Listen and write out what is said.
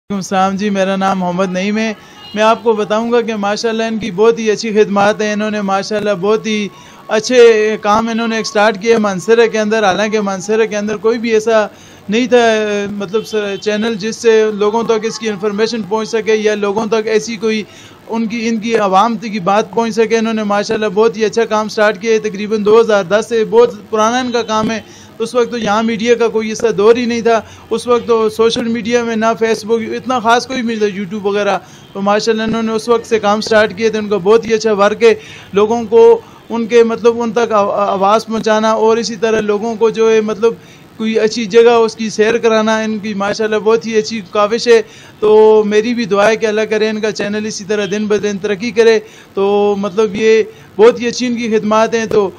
सलाम जी, मेरा नाम मोहम्मद नईम है। मैं आपको बताऊंगा कि माशाल्लाह इनकी बहुत ही अच्छी खिदमत है। इन्होंने माशाल्लाह बहुत ही अच्छे काम इन्होंने स्टार्ट किए मानसरा के अंदर। हालांकि मानसरा के अंदर कोई भी ऐसा नहीं था मतलब चैनल जिससे लोगों तक इसकी इंफॉर्मेशन पहुंच सके या लोगों तक ऐसी कोई उनकी इनकी आवाम तक की बात पहुंच सके। इन्होंने माशाल्लाह बहुत ही अच्छा काम स्टार्ट किया है। तकरीबन 2010 से बहुत पुराना इनका काम है। उस वक्त तो यहाँ मीडिया का कोई ऐसा दौर ही नहीं था। उस वक्त तो सोशल मीडिया में ना फेसबुक इतना ख़ास कोई नहीं था, यूट्यूब वगैरह। तो माशाल्लाह इन्होंने उस वक्त से काम स्टार्ट किए थे। उनका बहुत ही अच्छा वर्क है। लोगों को उनके मतलब उन तक आवाज़ पहुँचाना और इसी तरह लोगों को जो है मतलब कोई अच्छी जगह उसकी सैर कराना इनकी माशाल्लाह बहुत ही अच्छी काविश है। तो मेरी भी दुआ है कि अल्लाह करे इनका चैनल इसी तरह दिन ब दिन तरक्की करे। तो मतलब ये बहुत ही अच्छी इनकी खिदमत हैं। तो